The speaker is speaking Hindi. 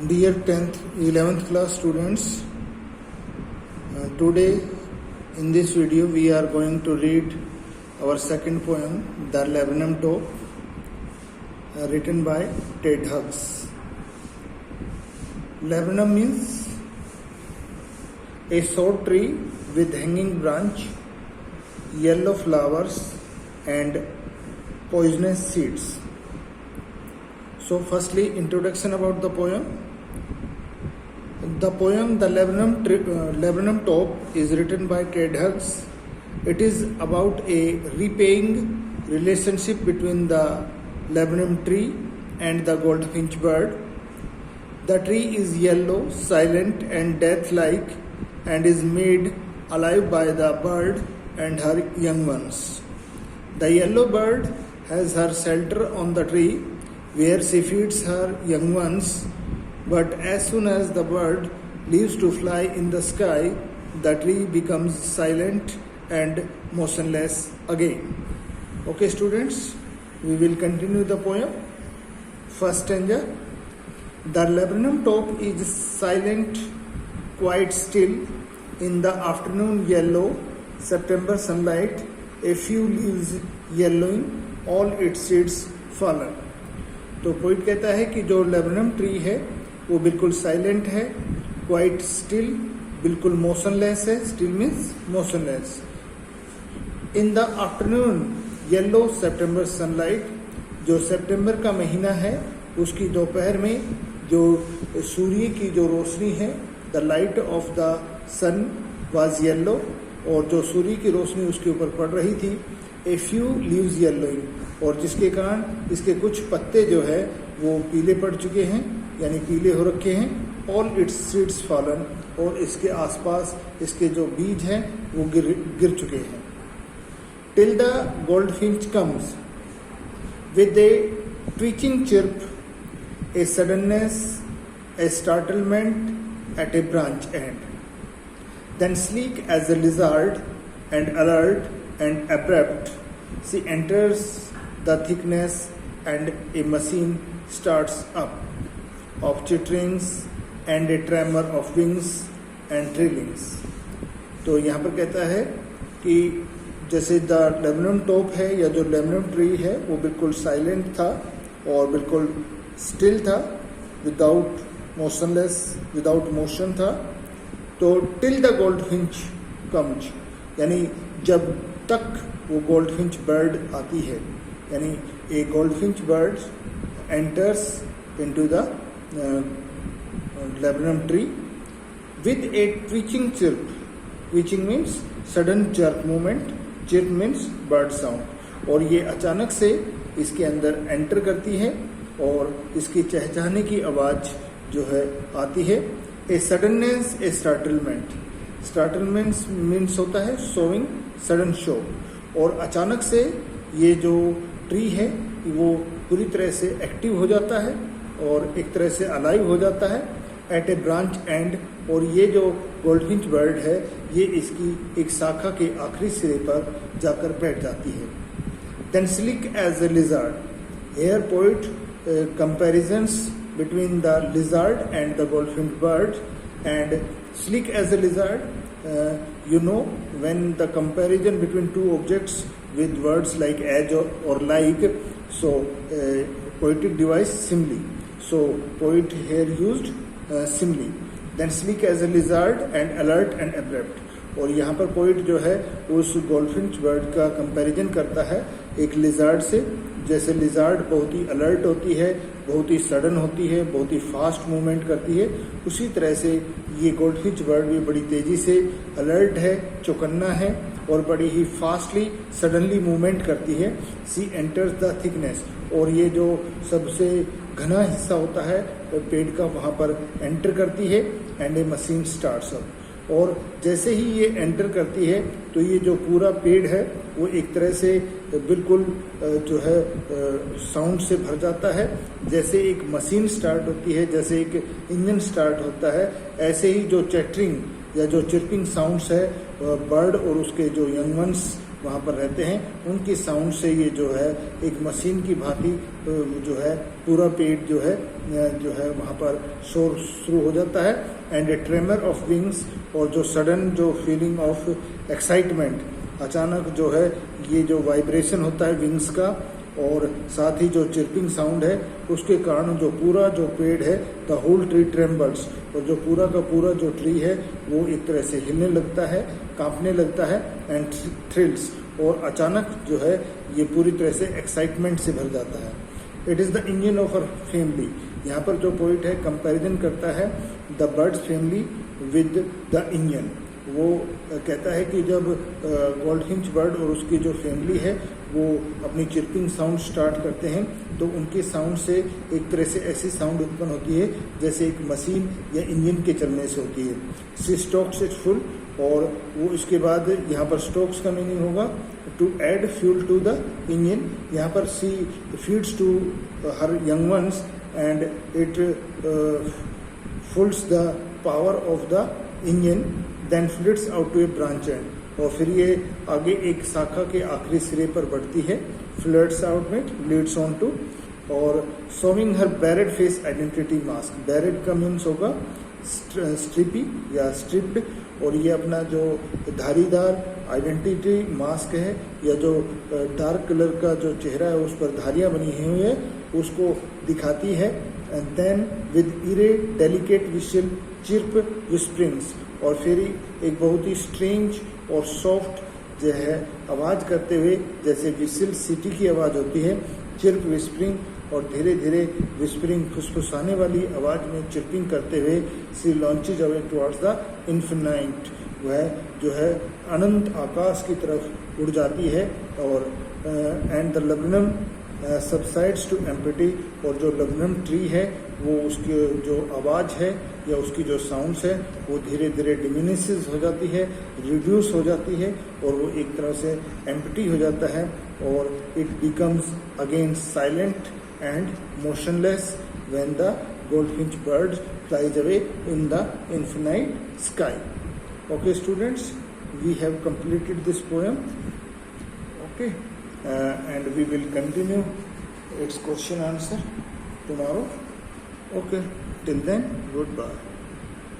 Dear 10th, 11th class students, today in this video we are going to read our second poem, The Laburnum Top, written by Ted Hughes. Laburnum means a short tree with hanging branch, yellow flowers and poisonous seeds. So firstly, introduction about the poem. The poem The Laburnum Top is written by Ted Hughes. It is about a repaying relationship between the laburnum tree and the goldfinch bird. The tree is yellow, silent and death-like and is made alive by the bird and her young ones. The yellow bird has her shelter on the tree where she feeds her young ones, but as soon as the bird leaves to fly in the sky, the tree becomes silent and motionless again. Okay students, we will continue the poem. First stanza. The laburnum top is silent, quite still, in the afternoon yellow September sunlight, a few leaves yellowing, all its seeds fallen. तो पोइट कहता है कि जो लेबनम ट्री है वो बिल्कुल साइलेंट है, क्वाइट स्टिल, बिल्कुल मोशनलेस है. Still means motionless. In the afternoon yellow September sunlight, जो सितंबर का महीना है उसकी दोपहर में जो सूर्य की जो रोशनी है, the light of the sun was yellow, और जो सूर्य की रोशनी उसके ऊपर पड़ रही थी, ए फ्यू लीव्स येलोइंग, और जिसके कारण इसके कुछ पत्ते जो है वो पीले पड़ चुके हैं, यानी पीले हो रखे हैं. ऑल इट्स सीड्स फॉलन, और इसके आसपास इसके जो बीज हैं वो गिर चुके हैं. Till the goldfinch comes with a twitching chirp, a suddenness, a startlement at a branch end. Then sleek as a lizard and alert and abrupt, she enters the thickness and a machine starts up, of chitterings and a tremor of wings and trillings. तो यहाँ पर कहता है कि जैसे द लेबनम टॉप है या जो लेबनम ट्री है वो बिल्कुल साइलेंट था और बिल्कुल स्टिल था, विदाउट मोशनलेस, विदाउट मोशन था. तो टिल द गोल्डफिंच कम्स, यानी जब तक वो गोल्डफिंच बर्ड आती है, यानी a goldfinch bird enters into the laburnum tree with a twitching chirp. Twitching means sudden jerk movement, chirp means bird sound, और ये अचानक से इसके अंदर एंटर करती है और इसकी चहचहाने की आवाज जो है आती है. ए suddenness, a startlement. Startlement means होता है शोइंग, सडन शो, और अचानक से ये जो ट्री है वो पूरी तरह से एक्टिव हो जाता है और एक तरह से अलाइव हो जाता है एट ए ब्रांच एंड. और ये जो गोल्डफिंच बर्ड है ये इसकी एक शाखा के आखिरी सिरे पर जाकर बैठ जाती है. Then slick as a lizard. Here poet comparisons between the lizard and the goldfinch bird. And slick as a lizard, you know, when the comparison between two objects with words like as or like, so poetic device simile. So poet here used simile. Then sleek as a lizard and alert and abrupt. और यहाँ पर पोइट जो है उस गोल्डफिंच बर्ड का कंपैरिजन करता है एक लिजार्ड से. जैसे लिजार्ड बहुत ही अलर्ट होती है, बहुत ही सडन होती है, बहुत ही फास्ट मूवमेंट करती है, उसी तरह से ये गोल्डफिंच बर्ड भी बड़ी तेजी से अलर्ट है, चौकन्ना है और बड़ी ही फास्टली सडनली मूवमेंट करती है. सी एंटर्स द थिकनेस, और ये जो सबसे घना हिस्सा होता है पेड़ का वहाँ पर एंटर करती है. And A machine starts up, और जैसे ही ये एंटर करती है तो ये जो पूरा पेड़ है वो एक तरह से बिल्कुल जो है साउंड से भर जाता है. जैसे एक मशीन स्टार्ट होती है, जैसे एक इंजन स्टार्ट होता है, ऐसे ही जो चैटरिंग या जो चिर्पिंग साउंड्स है बर्ड और उसके जो यंग वंस वहाँ पर रहते हैं, उनकी साउंड से ये जो है एक मशीन की भांति जो है पूरा पेड़ जो है वहाँ पर शोर शुरू हो जाता है। And A tremor of wings, और जो सडन जो फीलिंग ऑफ एक्साइटमेंट, अचानक जो है ये जो वाइब्रेशन होता है विंग्स का, और साथ ही जो चिर्पिंग साउंड है उसके कारण जो पूरा जो पेड़ है द होल ट्री ट्रेम्बल्स, और जो पूरा का पूरा जो ट्री है वो एक तरह से हिलने लगता है, कांपने लगता है। एंड थ्रिल्स, और अचानक जो है ये पूरी तरह से एक्साइटमेंट से भर जाता है। It is the engine of our family. यहाँ पर जो पोइट है कंपैरिजन करता है the birds family with the engine. वो कहता है कि जब गोल्डफिंच बर्ड और उसकी जो फैमिली है वो अपनी चिर्पिंग साउंड स्टार्ट करते हैं तो उनके साउंड से एक तरह से ऐसी साउंड उत्पन्न होती है जैसे एक मशीन या इंजन के चलने से होती है। सी स्टॉक्स इट फुल, और वो इसके बाद यहाँ पर स्टॉक्स का मीनिंग होगा to add fuel to the engine. यहाँ पर she feeds to her young ones and it fuels the power of the engine, then flits out to a branch end, और फिर ये आगे एक शाखा के आखिरी सिरे पर बढ़ती है। फ्लड्स आउट में लीड्स ऑन टू, और showing her barred face identity mask. Barred का मीन्स होगा स्ट्रिपी या स्ट्रिप्ड, और ये अपना जो धारीदार आइडेंटिटी मास्क है या जो डार्क कलर का जो चेहरा है उस पर धारियाँ बनी हुई है उसको दिखाती है। And then with eerie delicate whistle chirp whisperings, और फिर एक बहुत ही स्ट्रेंज और सॉफ्ट जो है आवाज़ करते हुए, जैसे विसिल सिटी की आवाज़ होती है, चिर्प विस्प्रिंग, और धीरे धीरे विस्परिंग फुसफुसाने वाली आवाज़ में चिर्पिंग करते हुए she launches away towards the infinite, वह जो है अनंत आकाश की तरफ उड़ जाती है। और and the laburnum subsides to empty, और जो लग्नम ट्री है वो उसकी जो आवाज़ है या उसकी जो साउंड्स है वो धीरे धीरे डिमिनिशेस हो जाती है, रिड्यूस हो जाती है, और वो एक तरह से एम्प्टी हो जाता है, और it becomes again silent and motionless when the goldfinch bird flies away in the infinite sky. Okay students, we have completed this poem, okay, and we will continue its question answer tomorrow. Okay, till then, goodbye.